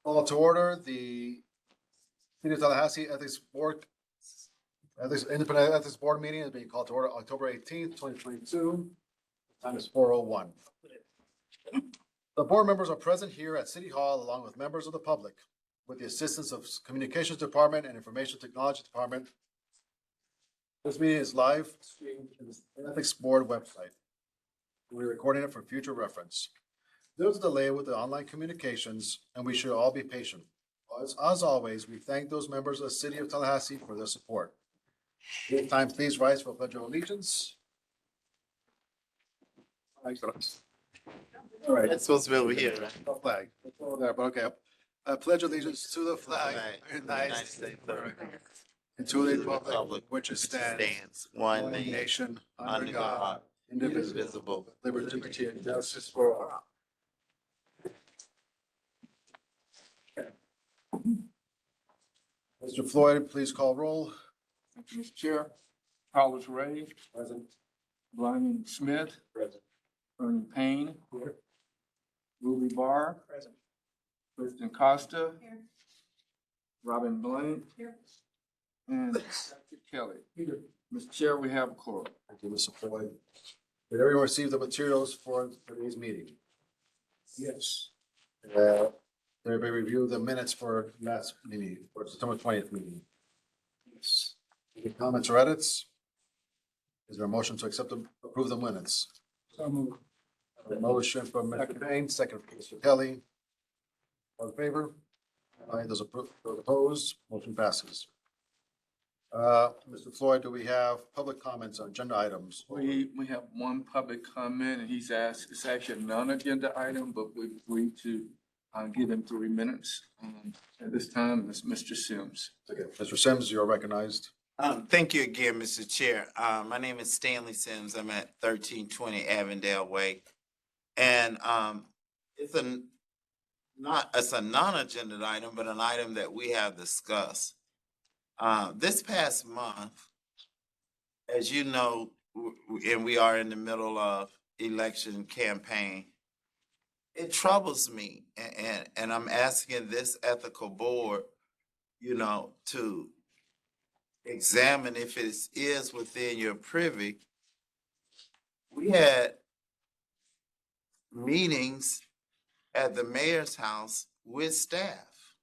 Call to order the City of Tallahassee Independent Ethics Board meeting is being called to order October 18th, 2022. Time is 4:01. The board members are present here at City Hall along with members of the public with the assistance of Communications Department and Information Technology Department. This meeting is live streamed in the Ethics Board website. We're recording it for future reference. There's a delay with the online communications, and we should all be patient. As always, we thank those members of the City of Tallahassee for their support. This time, please rise for a pledge of allegiance. All right. It's supposed to be over here, right? No flag. It's over there, but okay. I pledge allegiance to the flag of the United States of America and to the republic which stands one nation under God, indivisible, liberty and justice for all. Mr. Floyd, please call roll. Thank you, Mr. Chair. Carlos Ray. Present. Blyman Smith. Present. Ernie Payne. Here. Ruby Barr. Present. Kristen Costa. Here. Robin Blank. Here. And Dr. Kelly. Here. Mr. Chair, we have a quorum. Thank you, Mr. Floyd. Did everyone receive the materials for today's meeting? Yes. Did everybody review the minutes for last meeting, or September 20th meeting? Yes. Any comments or edits? Is there a motion to approve the minutes? So moved. A motion from Mr. Payne, second from Mr. Kelly. All in favor? Aye, those opposed, motion passes. Mr. Floyd, do we have public comments on agenda items? We have one public comment and he's asked, it's actually a non-agenda item, but we've agreed to give him 3 minutes. At this time, it's Mr. Sims. Okay, Mr. Sims, you're recognized. Thank you again, Mr. Chair. My name is Stanley Sims. I'm at 1320 Avondale Way. And it's a non-agenda item, but an item that we have discussed. This past month, as you know, and we are in the middle of election campaign, it troubles me, and I'm asking this ethical board, to examine if it is within your privy. We had meetings at the mayor's house with staff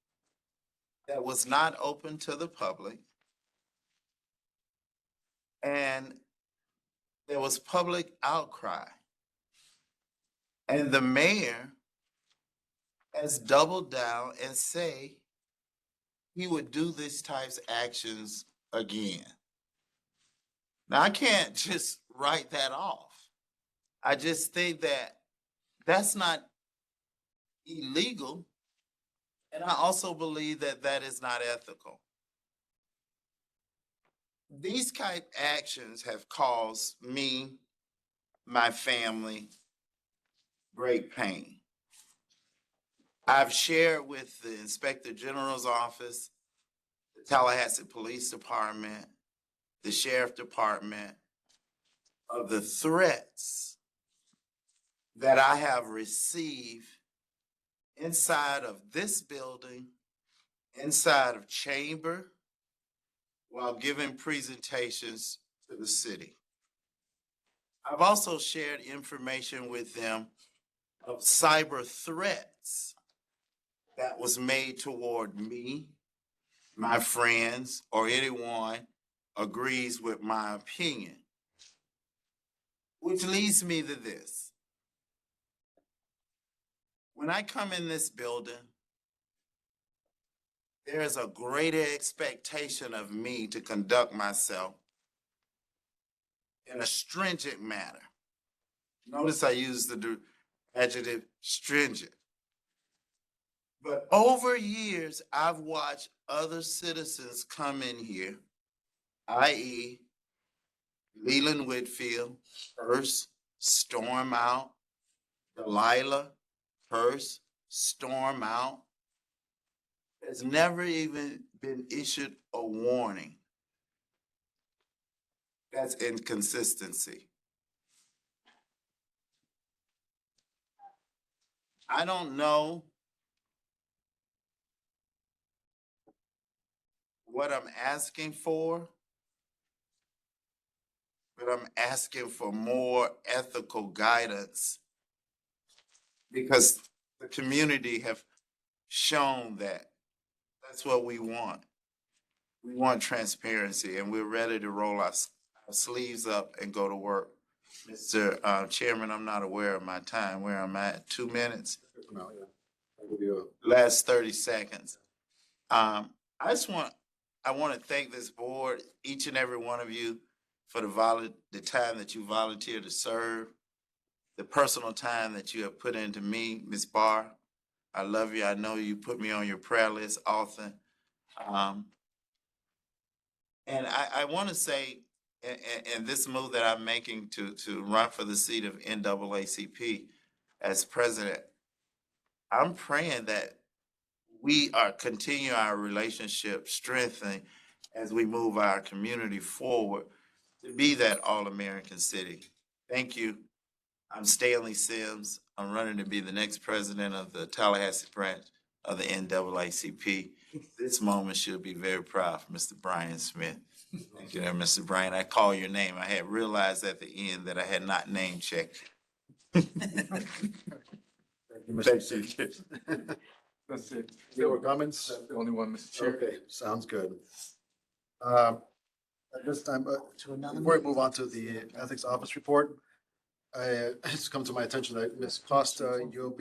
that was not open to the public. And there was public outcry. And the mayor has doubled down and say he would do these types of actions again. Now, I can't just write that off. I just think that that's not illegal. And I also believe that that is not ethical. These type actions have caused me, my family, great pain. I've shared with the Inspector General's office, the Tallahassee Police Department, the Sheriff Department, of the threats that I have received inside of this building, inside of chamber, while giving presentations to the city. I've also shared information with them of cyber threats that was made toward me, my friends, or anyone agrees with my opinion. Which leads me to this. When I come in this building, there is a greater expectation of me to conduct myself in a stringent manner. Notice I use the adjective stringent. But over years, I've watched other citizens come in here, i.e. Leland Whitfield, Hurst, storm out, Delilah, Hurst, storm out. There's never even been issued a warning. That's inconsistency. I don't know what I'm asking for, but I'm asking for more ethical guidance because the community have shown that that's what we want. We want transparency and we're ready to roll our sleeves up and go to work. Mr. Chairman, I'm not aware of my time, where I'm at, 2 minutes, No, yeah. I'll give you last 30 seconds. I just I want to thank this board, each and every one of you, for the time that you volunteered to serve, the personal time that you have put into me, Ms. Barr. I love you. I know you put me on your prayer list often. And I want to say, in this move that I'm making to run for the seat of NAACP as president, I'm praying that we are continue our relationship strengthening as we move our community forward to be that all-American city. Thank you. I'm Stanley Sims. I'm running to be the next president of the Tallahassee branch of the NAACP. This moment should be very proud for Mr. Brian Smith. Thank you there, Mr. Brian. I call your name. I had realized at the end that I had not name checked. Thank you, Mr. Sims. That's it. Any more comments? That's the only one, Mr. Chair. Okay, sounds good. At this time, before we move on to the ethics office report, it's come to my attention that Ms. Costa, your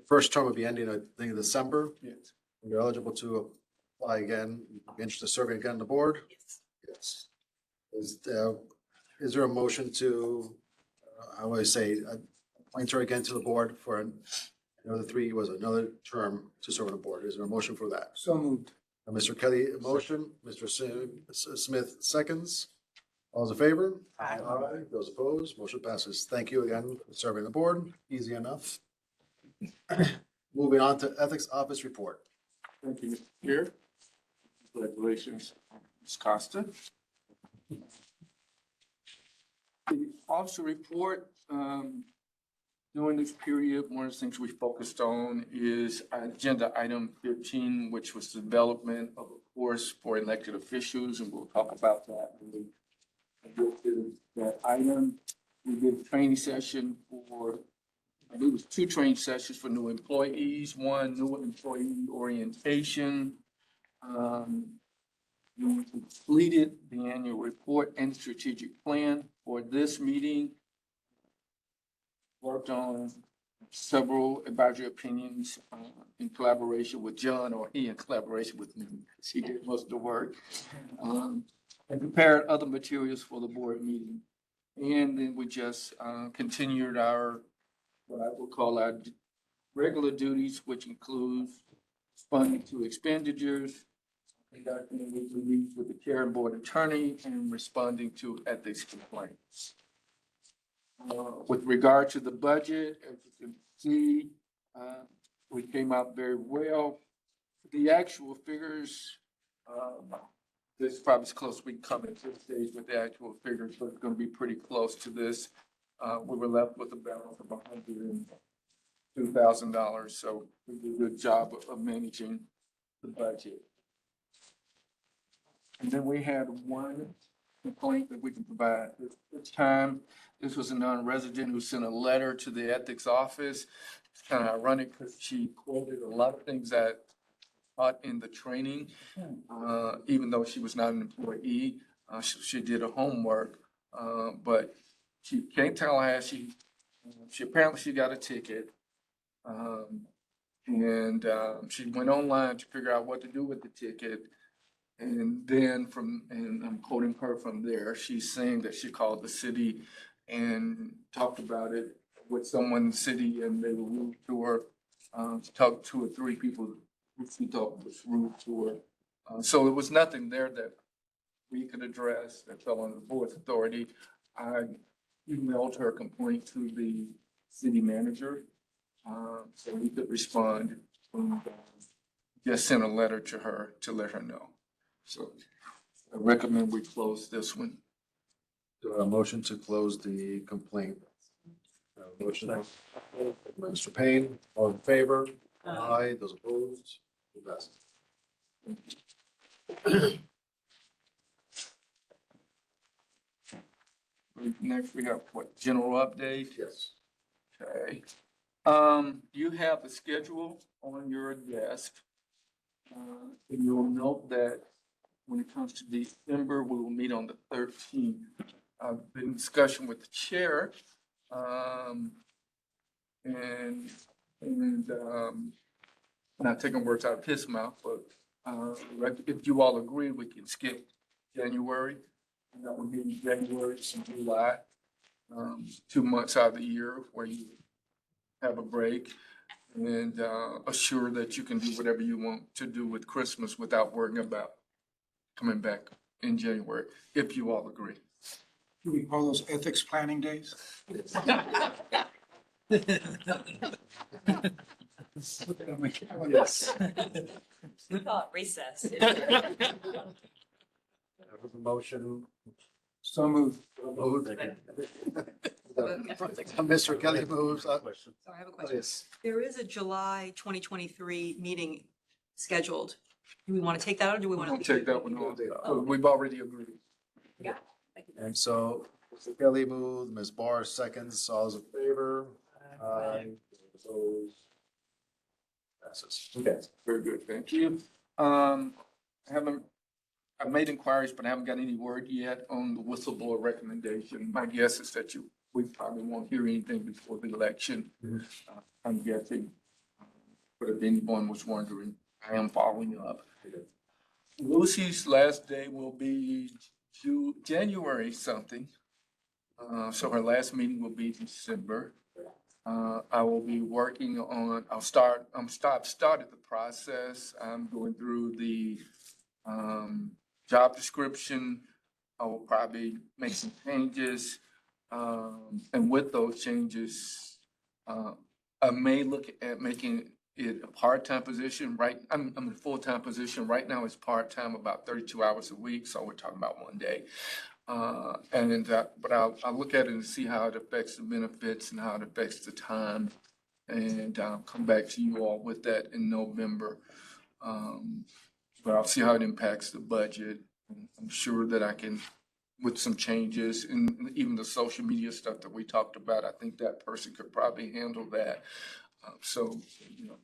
first term will be ending, I think, in December. Yes. You're eligible to apply again. You'd be interested in serving again on the board? Yes. Is there a motion to, I always say, appoint her again to the board for another term to serve on the board? Is there a motion for that? So moved. Mr. Kelly, a motion. Mr. Smith, seconds. All those in favor? Aye. Those opposed? Motion passes. Thank you again for serving the board. Easy enough. Moving on to ethics office report. Thank you, Mr. Chair. Congratulations, Ms. Costa. The officer report, during this period, one of the things we focused on is agenda item 15, which was development of a course for elected officials, and we'll talk about that when we get to that item. We did a training session for, I believe it was 2 training sessions for new employees, 1 new employee orientation. We completed the annual report and strategic plan for this meeting. Worked on several advisory opinions in collaboration with John, or he in collaboration with me, because he did most of the work. And prepared other materials for the board meeting. And then we just continued our, what I would call our regular duties, which includes funding to expenditures, conducting weekly meetings with the chair and board attorney, and responding to ethics complaints. With regard to the budget, as you can see, we came out very well. The actual figures, this is probably as close as we can come at this stage with the actual figures, but it's going to be pretty close to this. We were left with a balance of $102,000, so we did a good job of managing the budget. And then we had one complaint that we can provide. This time, this was a non-resident who sent a letter to the ethics office. It's kind of ironic because she quoted a lot of things that taught in the training, even though she was not an employee. She did her homework, but she came to Tallahassee. She got a ticket. And she went online to figure out what to do with the ticket. And then and I'm quoting her from there, she's saying that she called the city and talked about it with someone in the city, and they were rude to her. She talked to 2 or 3 people who she thought was rude to her. So there was nothing there that we could address that fell under the board's authority. I emailed her complaint to the city manager, so we could respond, and just sent a letter to her to let her know. So I recommend we close this one. Do a motion to close the complaint. Motion. Mr. Payne, all in favor? Aye. Those opposed? It passes. Next, we have what, general update? Yes. Okay. You have the schedule on your desk. And you'll note that when it comes to December, we will meet on the 13th. I've been in discussion with the chair, and, not taking words out of his mouth, but, if you all agree, we can skip January. And that would be January and July, 2 months out of the year where you have a break and, assure that you can do whatever you want to do with Christmas without worrying about coming back in January, if you all agree. Do we call those ethics planning days? Yes. We call it recess. Motion. So moved. Moved. Mr. Kelly moves. So I have a question. Yes. There is a July 2023 meeting scheduled. Do we want to take that or do we We're want gonna to? take that one on. Oh. We've already agreed. And so Mr. Kelly moved, Ms. Barr seconds, all those in favor? Opposed? Passes. Okay. Very good, thank you. I've made inquiries, but I haven't got any word yet on the whistleblower recommendation. My guess is that we probably won't hear anything before the election. Mhm. I'm guessing. But if anyone was wondering, I am following up. Lucy's last day will be January something. So her last meeting will be December. I will be working on, started the process. I'm going through the, job description. I will probably make some changes. And with those changes, I may look at making it a part-time position, right? I'm in a full-time position. Right now it's part-time, about 32 hours a week, so we're talking about one day. But I'll look at it and see how it affects the benefits and how it affects the time. And I'll come back to you all with that in November. But I'll see how it impacts the budget. I'm sure that I can, with some changes and even the social media stuff that we talked about, I think that person could probably handle that. So,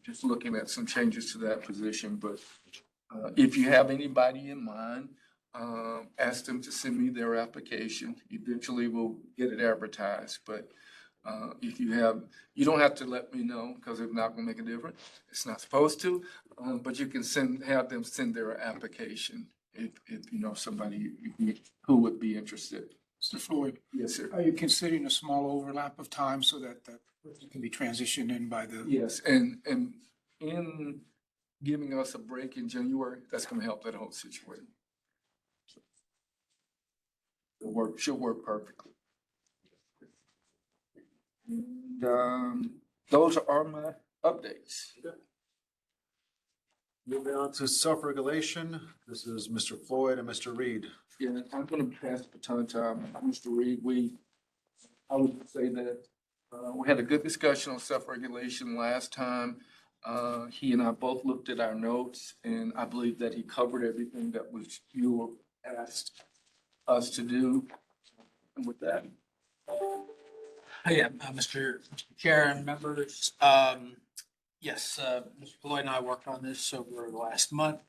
just looking at some changes to that position, but, if you have anybody in mind, ask them to send me their application. Eventually we'll get it advertised, but, if you don't have to let me know because it's not gonna make a difference. It's not supposed to, but you can have them send their application if you know somebody who would be interested. Mr. Floyd, Yes, sir. are you considering a small overlap of time so that that person can be transitioned in by the? Yes, and in giving us a break in January, that's gonna help that whole situation. Should work perfectly. And, those are my updates. Moving on to self-regulation. This is Mr. Floyd and Mr. Reed. Yeah, I'm gonna pass the baton to Mr. Reed. I would say that, we had a good discussion on self-regulation last time. He and I both looked at our notes and I believe that he covered everything that you were asked us to do. And with that, Yeah, Mr. Chair and members, yes, Mr. Floyd and I worked on this over the last month.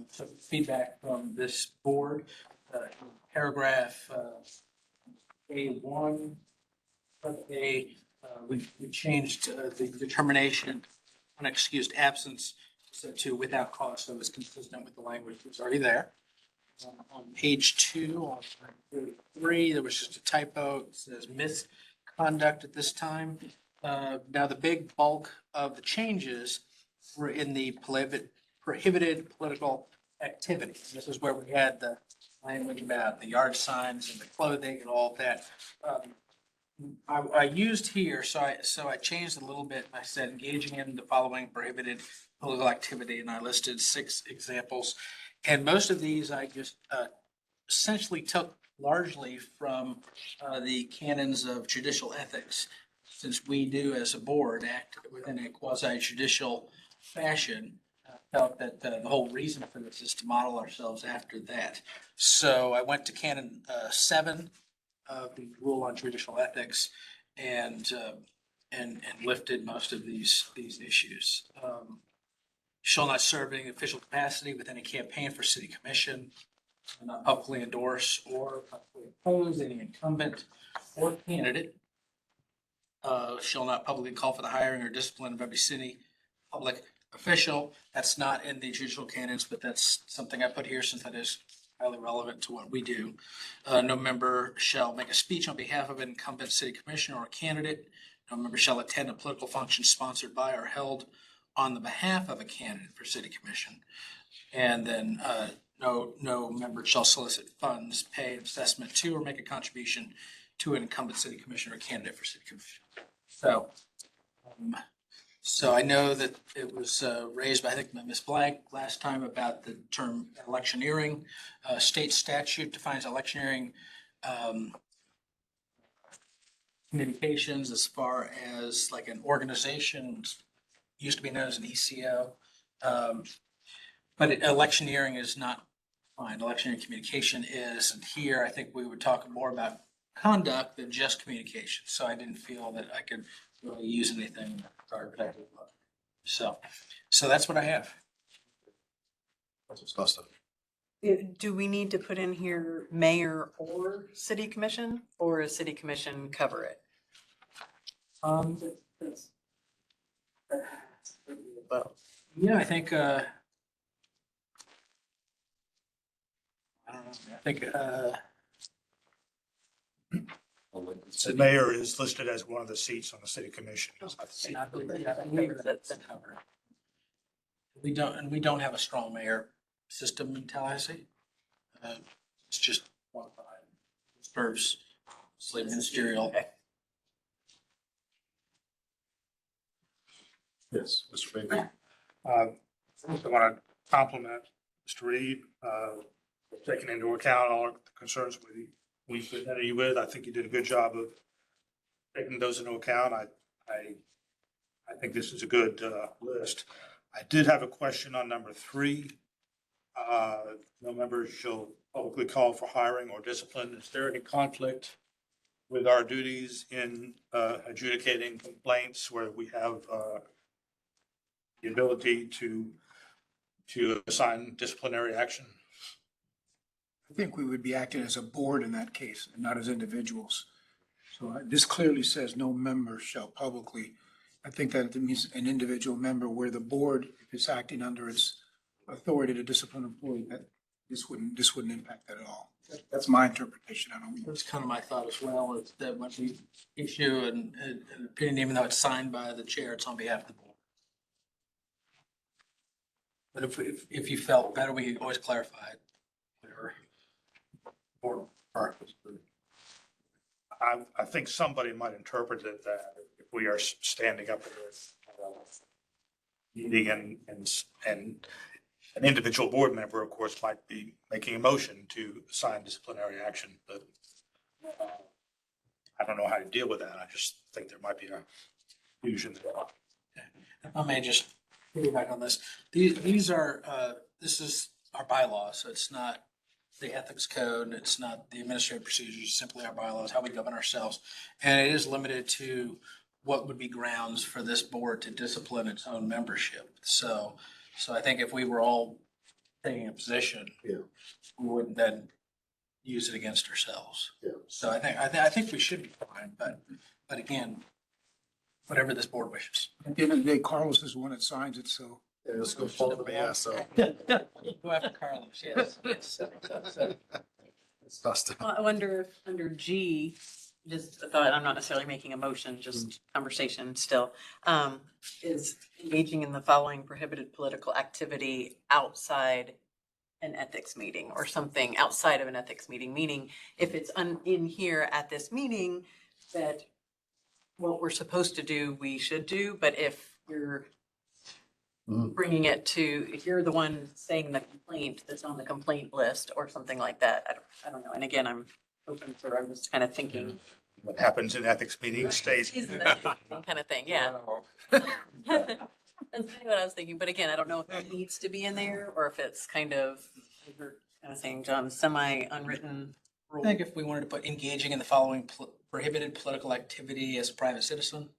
Some feedback from this board, paragraph A1, we changed the determination unexcused absence to without cause, so it's consistent with the language that's already there. On page 2, on line 3, there was just a typo. It says misconduct at this time. Now, the big bulk of the changes were in the prohibited political activity. This is where we had the language about the yard signs and the clothing and all of that. I used here, so I changed a little bit. I said engaging in the following prohibited political activity, and I listed 6 examples. And most of these I just essentially took largely from the canons of judicial ethics, since we do as a board act within a quasi judicial fashion. felt that the whole reason for this is to model ourselves after that. So I went to Canon 7 of the Rule on Judicial Ethics and lifted most of these issues. Shall not serve in any official capacity with any campaign for city commission, not publicly endorse or publicly oppose any incumbent or candidate. Shall not publicly call for the hiring or discipline of every city public official. That's not in the judicial canons, but that's something I put here since that is highly relevant to what we do. No member shall make a speech on behalf of an incumbent city commissioner or candidate. No member shall attend a political function sponsored by or held on the behalf of a candidate for city commission. And then no member shall solicit funds, pay an assessment to, or make a contribution to an incumbent city commissioner or candidate for city commission. So I know that it was raised by, I think, Ms. Blank last time about the term electioneering. State statute defines electioneering communications as far as like an organization, used to be known as an ECO. But electioneering is not fine. Electioneering communication is, and here I think we would talk more about conduct than just communication. So I didn't feel that I could really use anything in that regard. So that's what I have. Councilor Costa. Do we need to put in here mayor or city commission, or is city commission cover it? Yeah, I think, I don't know, I think, The mayor is listed as one of the seats on the city commission. I believe that's covered. We don't have a strong mayor system in Tallahassee. It's just one of serves ministerial. Yes, Mr. Baker. I want to compliment Mr. Reed, taking into account all the concerns we presented you with. I think you did a good job of taking those into account. I think this is a good list. I did have a question on number 3. No members shall publicly call for hiring or discipline. Is there any conflict with our duties in adjudicating complaints where we have the ability to assign disciplinary action? I think we would be acting as a board in that case and not as individuals. So this clearly says no member shall publicly. I think that it means an individual member where the board, if it's acting under its authority to discipline an employee, that this wouldn't impact that at all. That's my interpretation. I don't mean. That's kind of my thought as well, is that when we issue an opinion, even though it's signed by the chair, it's on behalf of the board. But if you felt better, we could always clarify it. Whatever. Board purpose. I think somebody might interpret it that if we are standing up at a meeting and an individual board member, of course, might be making a motion to assign disciplinary action, but I don't know how to deal with that. I just think there might be a fusion there. If I may just piggyback on this, these are, this is our bylaws, so it's not the ethics code, it's not the administrative procedures, simply our bylaws, how we govern ourselves. And it is limited to what would be grounds for this board to discipline its own membership. So I think if we were all taking a position, Yeah. we wouldn't then use it against ourselves. Yeah. So I think we should be fine, but again, whatever this board wishes. At the end of the day, Carlos is the one that signs it, so. Yeah, let's go follow the yeah, so. Go after Carlos, yes. Ms. Costa. Well, I wonder if under G, just a thought, I'm not necessarily making a motion, just conversation still, is engaging in the following prohibited political activity outside an ethics meeting or something outside of an ethics meeting, meaning if it's in here at this meeting, that what we're supposed to do, we should do, but if we're bringing it to, if you're the one saying the complaint that's on the complaint list or something like that, I don't know. And again, I'm open for, I'm just kind of thinking. What happens in ethics meetings stays. Kind of thing, yeah. That's kind of what I was thinking, but again, I don't know if it needs to be in there or if it's kind of, you're kind of saying, John, semi-unwritten I rule. think if we wanted to put engaging in the following prohibited political activity as a private citizen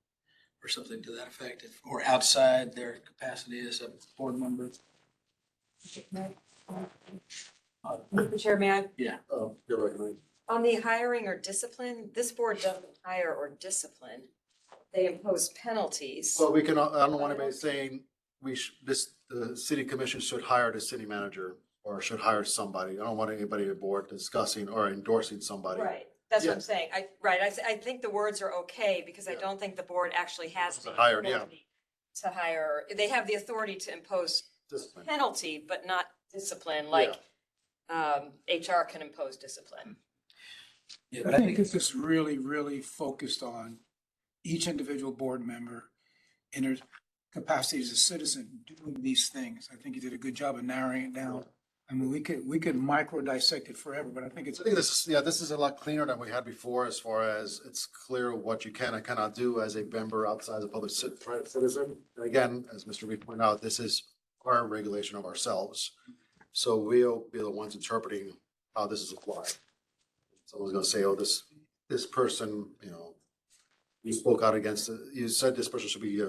or something to that effect, or outside their capacity as a board member. Mr. Chair, may I? Oh, you're recognized. On the hiring or discipline, this board doesn't hire or discipline. They impose penalties. So we can, I don't want anybody saying the city commission should hire the city manager or should hire somebody. I don't want anybody at board discussing or endorsing somebody. Right, that's what Yeah. I'm saying. I think the words are okay because I Yeah. don't think the board actually has the Hired, yeah. authority to hire. They have the authority to impose Discipline. penalty, but not discipline, like HR can impose discipline. Yeah, I think this is really, really focused on each individual board member in their capacity as a citizen doing these things. I think you did a good job of narrowing it down. I mean, we could micro dissect it forever, but I think it's. I think this is a lot cleaner than we had before as far as it's clear what you can and cannot do as a member outside the public private citizen. And again, as Mr. Reed pointed out, this is our regulation of ourselves. So we'll be the ones interpreting how this is applied. Someone's gonna say, oh, this person, you spoke out against it. You said this person should be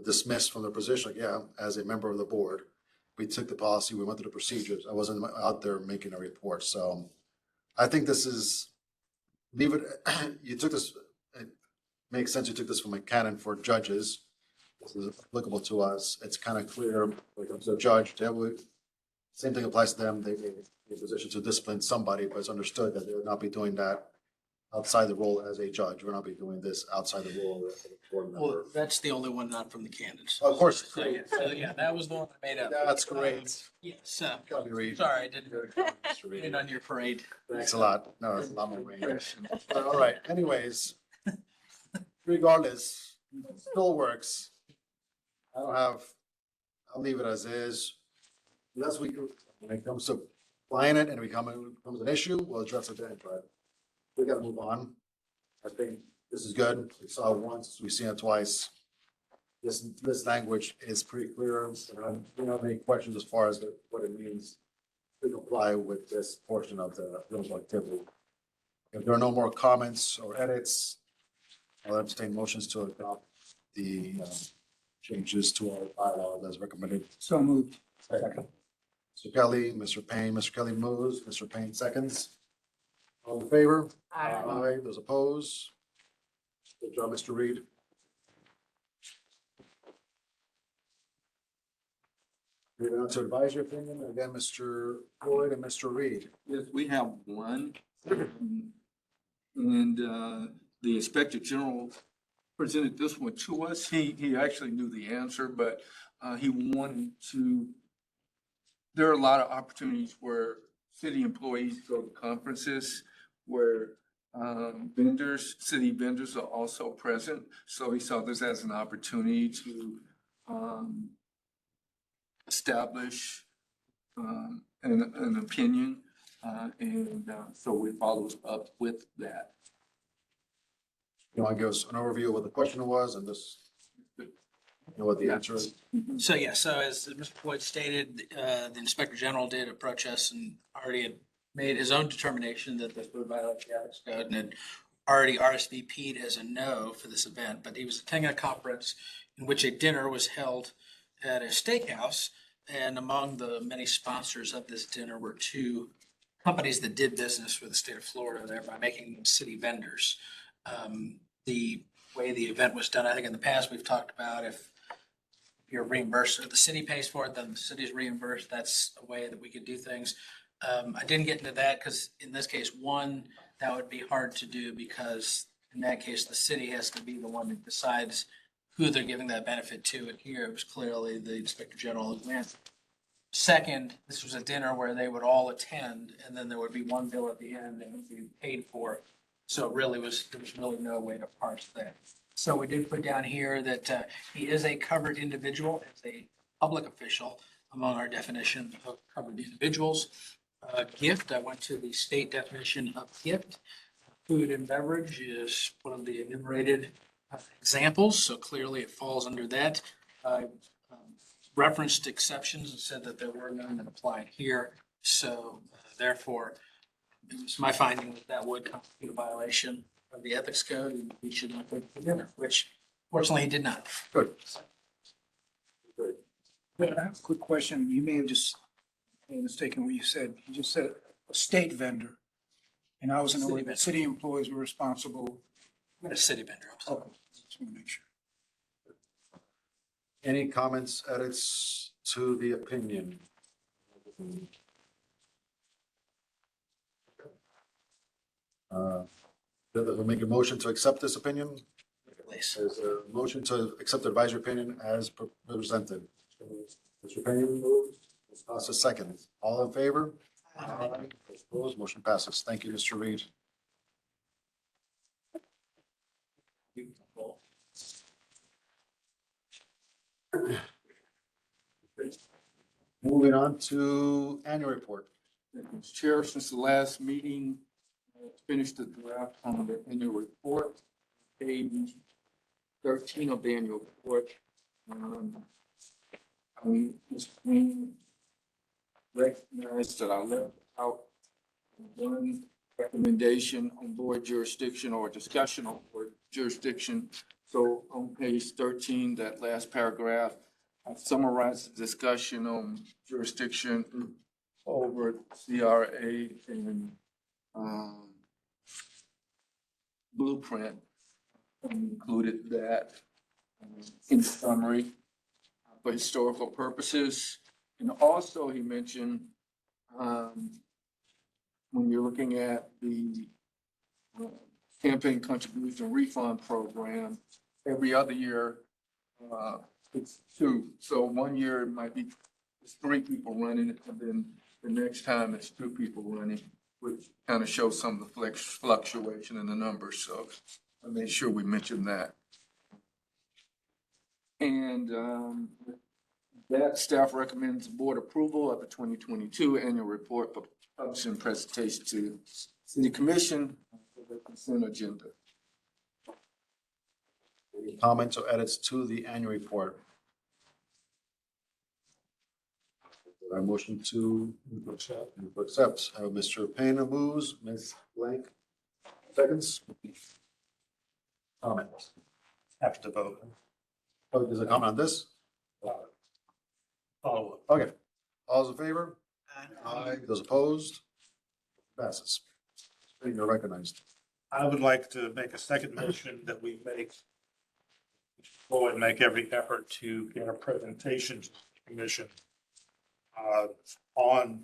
dismissed from their position. Like, yeah, as a member of the board, we took the policy, we went through the procedures. I wasn't out there making a report. So I think this is, leave it, you took this, it makes sense you took this from a canon for judges. This is applicable to us. It's kind of clear when it comes to a judge, same thing applies to them. They may be in a position to discipline somebody, but it's understood that they would not be doing that outside the role as a judge. We'll not be doing this outside the role of a board Well, member. that's the only one not from the candidates. Of course. So, yeah, that was the one I made up. That's great. Yes, Copy read. sorry, I didn't Mr. get Reed. on your parade. Thanks a lot. No, it's not my range. All right, anyways. Regardless, still works. I'll leave it as is. Unless when it comes to applying it and it becomes an issue, we'll address it then, but we gotta move on. I think this is good. We saw it once, we've seen it twice. This language is pretty clear. We don't have any questions as far as what it means to comply with this portion of the political activity. If there are no more comments or edits, I'll entertain motions to adopt the changes to our bylaw as recommended. So moved. Second. Mr. Kelly, Mr. Payne, Mr. Kelly moves, Mr. Payne seconds. All in favor? Aye. Those opposed? Good job, Mr. Reed. Moving on to advisory opinion, again, Mr. Floyd and Mr. Reed. Yes, we have one. And the Inspector General presented this one to us. He actually knew the answer, but he wanted to, there are a lot of opportunities where city employees go to conferences where city vendors are also present. So he saw this as an opportunity to establish an opinion. So we followed up with that. You want to give us an overview of what the question was and just, what the answer is? So, yeah, so as Mr. Floyd stated, the Inspector General did approach us and already had made his own determination that this would violate the ethics code and had already RSVP'd as a no for this event, but he was attending a conference in which a dinner was held at a steakhouse. And among the many sponsors of this dinner were two companies that did business with the state of Florida, thereby making them city vendors. The way the event was done, I think in the past, we've talked about if you're reimbursed or the city pays for it, then the city's reimbursed. That's a way that we could do things. I didn't get into that because in this case, one, that would be hard to do because in that case, the city has to be the one that decides who they're giving that benefit to. And here it was clearly the Inspector General who went. Second, this was a dinner where they would all attend and then there would be one bill at the end and it would be paid for. So it really there was really no way to parse that. So we did put down here that he is a covered individual as a public official among our definition of covered individuals. Gift, I went to the state definition of gift. Food and beverage is one of the enumerated examples, so clearly it falls under that. I referenced exceptions and said that there were none that applied here. So therefore, it was my finding that that would constitute a violation of the ethics code and we should not go to dinner, which fortunately he did not. Good. I have a quick question. You may have just mistaken what you said. You just said a state vendor. And I wasn't aware City that vendor. city employees were responsible. I'm a city vendor. I'm sorry. Okay, just want to make sure. Any comments, edits to the opinion? We'll make a motion to accept this opinion. Please. There's a motion to accept the advisory opinion as presented. Mr. Payne moves, Ms. Costa seconds. All in favor? Aye. Opposed, motion passes. Thank you, Mr. Reed. Moving on to annual report. Mr. Chair, since the last meeting, finished the draft on the annual report, page 13 of the annual report. Mr. Green recognized that I left out one recommendation on board jurisdiction or discussion on board jurisdiction. So on page 13, that last paragraph, I summarized the discussion on jurisdiction over CRA and blueprint. Included that in summary for historical purposes. And also he mentioned when you're looking at the campaign contribution refund program, every other year it's two. So one year it might be it's 3 people running it, and then the next time it's 2 people running, which kind of shows some of the fluctuation in the numbers. So I made sure we mentioned that. And that staff recommends board approval of the 2022 annual report for publishing presentation to City Commission for the consent agenda. Any comments or edits to the annual report? I motion to accept. Mr. Payne moves, Ms. Blank seconds. Comments? Have to vote. Oh, there's a comment on this? Follow up. Okay. All those in favor? Aye. Those opposed? Passes. You're recognized. I would like to make a second motion that we make every effort to get a presentation to the commission on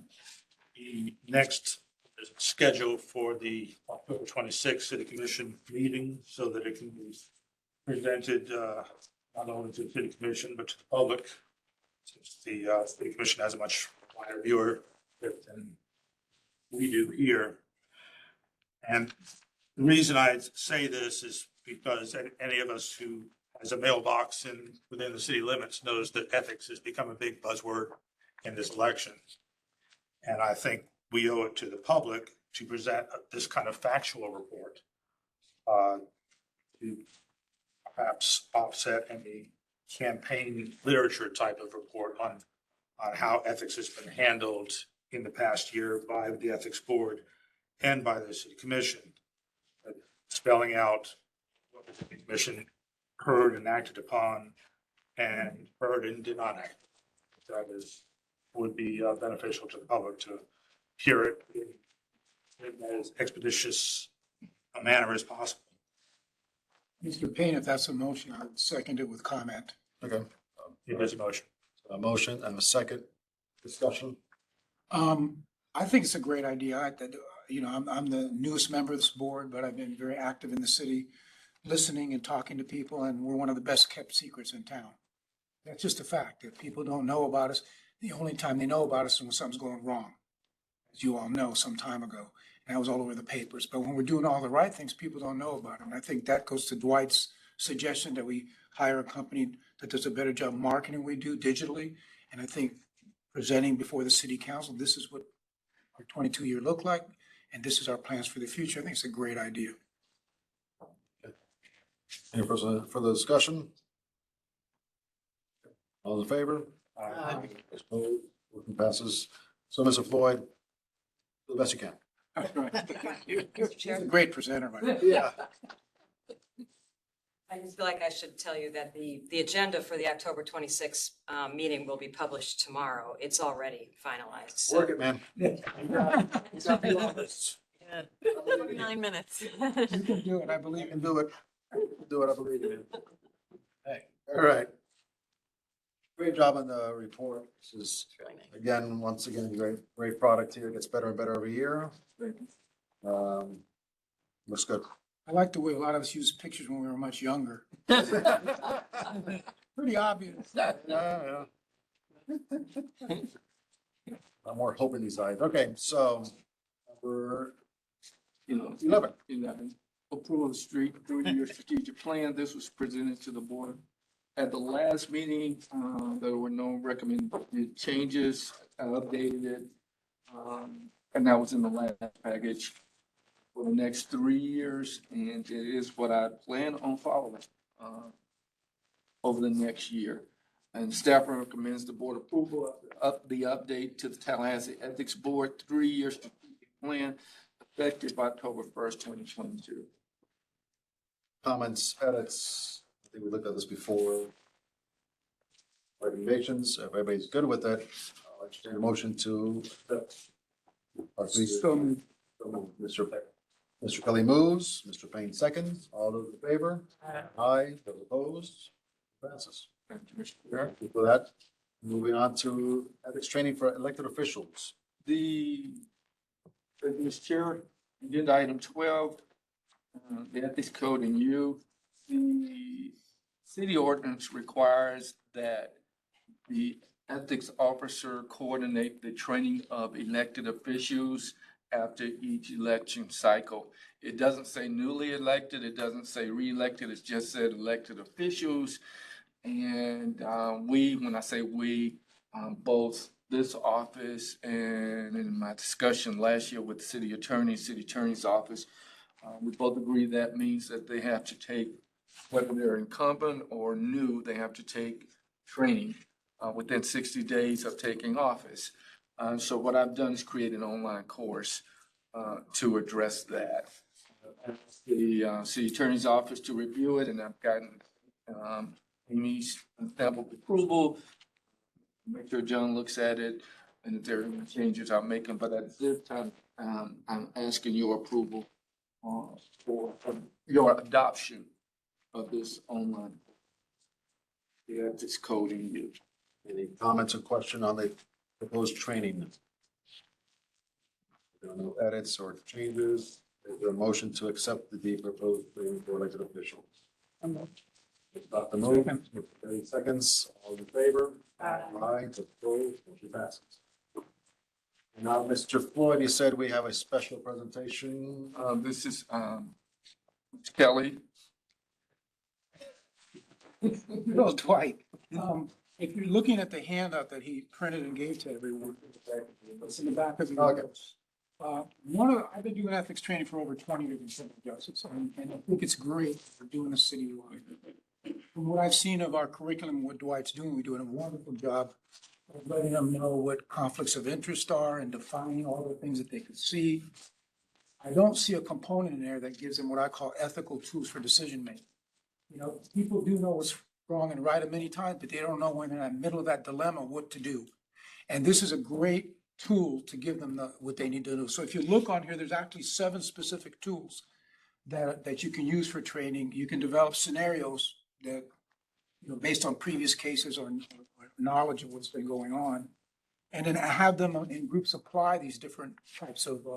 the next schedule for the October 26th City Commission meeting so that it can be presented not only to the City Commission, but to the public. Since the City Commission has a much wider viewer than we do here. And the reason I say this is because any of us who has a mailbox within the city limits knows that ethics has become a big buzzword in this election. And I think we owe it to the public to present this kind of factual report to perhaps offset any campaign literature type of report on how ethics has been handled in the past year by the Ethics Board and by the City Commission, spelling out what the City Commission heard and acted upon and heard and did not act. That would be beneficial to the public to hear it in as expeditious a manner as possible. Mr. Payne, if that's a motion, I would second it with comment. Okay. It is a motion. A motion and a second discussion. I think it's a great idea. I'm the newest member of this board, but I've been very active in the city, listening and talking to people, and we're one of the best kept secrets in town. That's just a fact. If people don't know about us, the only time they know about us is when something's going wrong, as you all know, some time ago. And that was all over the papers. But when we're doing all the right things, people don't know about them. And I think that goes to Dwight's suggestion that we hire a company that does a better job marketing we do digitally. And I think presenting before the city council, this is what our 22-year look like, and this is our plans for the future. I think it's a great idea. Any further discussion? All in favor? Aye. Opposed? Motion passes. So, Mr. Floyd, do the best you can. Mr. Chair? He's a great presenter, man. Yeah. I just feel like I should tell you that the agenda for the October 26th meeting will be published tomorrow. It's already finalized. So Work it, man. Yeah. 9 minutes. You can do it, I believe You in can do it. Do it, I believe in it. Hey, all right. Great job on the report. This is, It's really nice. again, once again, great product here. It gets better and better every year. Looks good. I like the way a lot of us used pictures when we were much younger. Pretty obvious. Yeah. I'm more hope in these eyes. Okay, so number 11. 11, approval of the street 3-year strategic plan. This was presented to the board at the last meeting. There were no recommended changes. I updated it. And that was in the last package for the next 3 years. And it is what I plan on following over the next year. And staff recommends the board approval of the update to the Tallahassee Ethics Board 3-year strategic plan effective October 1st, 2022. Comments, edits. I think we looked at this before. Recommendations, if everybody's good with it, I'll entertain a motion to accept. So moved. Mr. Kelly moves, Mr. Payne seconds. All those in favor? Aye. Those opposed? Passes. Thank you, Mr. Chair. For that, moving on to ethics training for elected officials. Mr. Chair, agenda item 12, the ethics code and you. The city ordinance requires that the ethics officer coordinate the training of elected officials after each election cycle. It doesn't say newly elected, it doesn't say re-elected, it just said elected officials. And when I say we, both this office and in my discussion last year with the city attorney's office, we both agree that means that they have to take, whether they're incumbent or new, they have to take training within 60 days of taking office. So what I've done is create an online course to address that. The city attorney's office to review it, and I've gotten Amy's stamp of approval. Make sure John looks at it, and if there are any changes, I'll make them. But at this time, I'm asking your approval for your adoption of this online. The ethics code in you. Any comments or question on the proposed training? There are no edits or changes. Is there a motion to accept the proposed training for elected officials? Dr. Move, 30 seconds. All in favor? Aye. Opposed? Motion passes. Now, Mr. Floyd, you said we have a special presentation. This is Kelly. Well, Dwight, if you're looking at the handout that he printed and gave to everyone, it's in the back of your Okay. notes. I've been doing ethics training for over 20 years in criminal justice, and I think it's great for doing this citywide. From what I've seen of our curriculum, what Dwight's doing, we're doing a wonderful job of letting them know what conflicts of interest are and defining all the things that they could see. I don't see a component in there that gives them what I call ethical tools for decision making. You know, people do know what's wrong and right many times, but they don't know when they're in the middle of that dilemma, what to do. And this is a great tool to give them what they need to do. So if you look on here, there's actually 7 specific tools that you can use for training. You can develop scenarios that, you know, based on previous cases or knowledge of what's been going on. And then have them in groups apply these different types of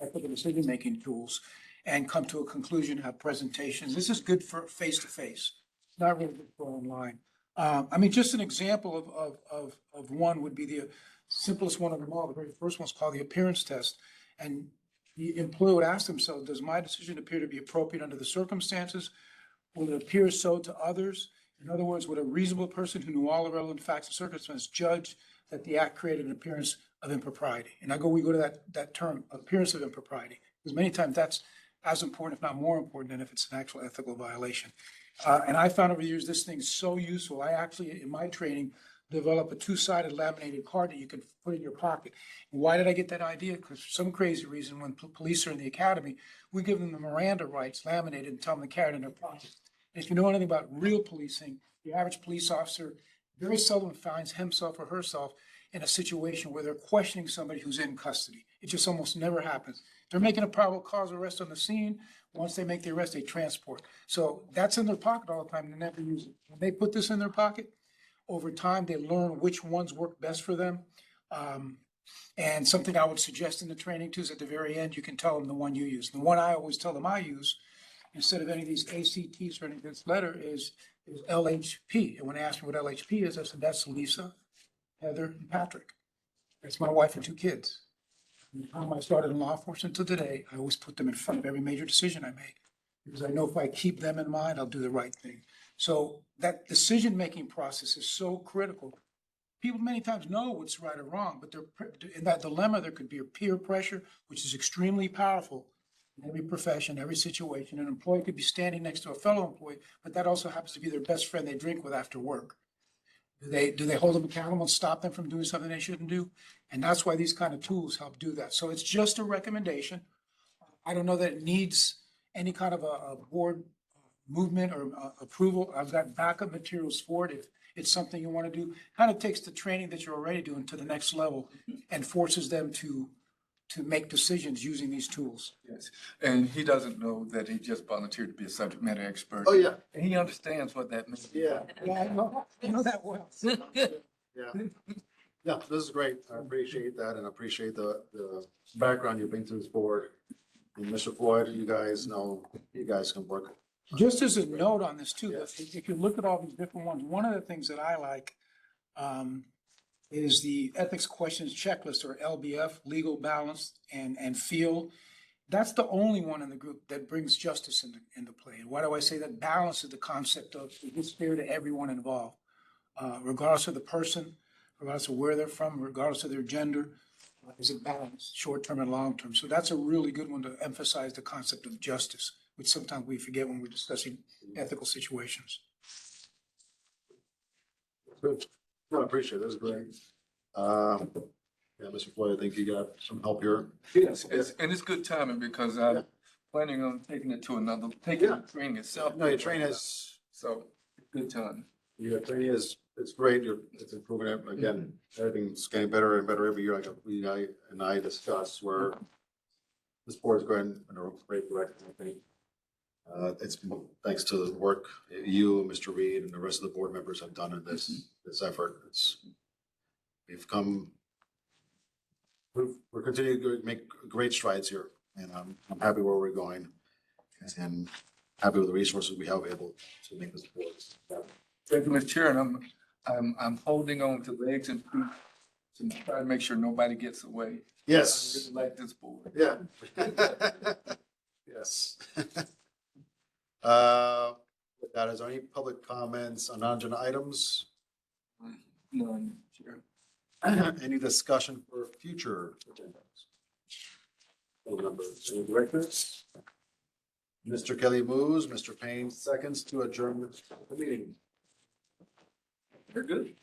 ethical decision-making tools and come to a conclusion, have presentations. This is good for face-to-face, not really good for online. I mean, just an example of one would be the simplest one of them all. The very first one's called the appearance test. And the employee would ask themselves, does my decision appear to be appropriate under the circumstances? Will it appear so to others? In other words, would a reasonable person who knew all the relevant facts and circumstances judge that the act created an appearance of impropriety? And we go to that term, appearance of impropriety, because many times that's as important, if not more important, than if it's an actual ethical violation. And I found over the years, this thing is so useful. I actually, in my training, developed a two-sided laminated card that you can put in your pocket. Why did I get that idea? Because for some crazy reason, when police are in the academy, we give them the Miranda rights laminated and tell them to carry it in their pocket. And if you know anything about real policing, the average police officer very seldom finds himself or herself in a situation where they're questioning somebody who's in custody. It just almost never happens. They're making a probable cause arrest on the scene. Once they make the arrest, they transport. So that's in their pocket all the time. They never use it. When they put this in their pocket, over time, they learn which ones work best for them. And something I would suggest in the training too is at the very end, you can tell them the one you use. The one I always tell them I use, instead of any of these ACTs or any of this letter, is LHP. And when they ask me what LHP is, I said, that's Lisa, Heather, and Patrick. That's my wife and two kids. From the time I started in law enforcement to today, I always put them in front of every major decision I make. Because I know if I keep them in mind, I'll do the right thing. So that decision-making process is so critical. People many times know what's right or wrong, but in that dilemma, there could be a peer pressure, which is extremely powerful in every profession, every situation. An employee could be standing next to a fellow employee, but that also happens to be their best friend they drink with after work. Do they hold them accountable and stop them from doing something they shouldn't do? And that's why these kind of tools help do that. So it's just a recommendation. I don't know that it needs any kind of a board movement or approval. I've got backup materials for it. If it's something you want to do, kind of takes the training that you're already doing to the next level and forces them to make decisions using these tools. Yes, and he doesn't know that he just volunteered to be a subject matter expert. Oh, yeah. And he understands what that means. Yeah. Yeah, I know that well. Yeah. Yeah, this is great. I appreciate that and appreciate the background you bring to this board. And Mr. Floyd, you guys know, you guys can work. Just as a note on this too, if you look at all these different ones, one of the things that I like is the ethics questions checklist, or LBF, legal, balance, and feel. That's the only one in the group that brings justice into play. And why do I say that? Balance is the concept of it's fair to everyone involved, regardless of the person, regardless of where they're from, regardless of their gender. Is it balanced, short-term and long-term? So that's a really good one to emphasize the concept of justice, which sometimes we forget when we're discussing ethical situations. Good. No, I appreciate it. This is great. Yeah, Mr. Floyd, I think you got some help here. Yes, and it's good timing because I'm planning on taking it to taking the training itself. No, your training is, So, good time. your training is, it's great. It's improving. Again, everything's getting better and better every year. Like we and I discuss where this board is going in a great direction, I think. It's thanks to the work you, Mr. Reed, and the rest of the board members have done in this effort. We're continuing to make great strides here, and I'm happy where we're going, and happy with the resources we have able to make this board. Thank you, Mr. Chair, and I'm holding on to legs and feet to try to make sure nobody gets away. Yes. I really like this board. Yeah. Yes. With that, is there any public comments on non-agenda items? None, Chair. Any discussion for future agendas? Board members, any directors? Mr. Kelly moves, Mr. Payne seconds to adjourn the meeting. They're good.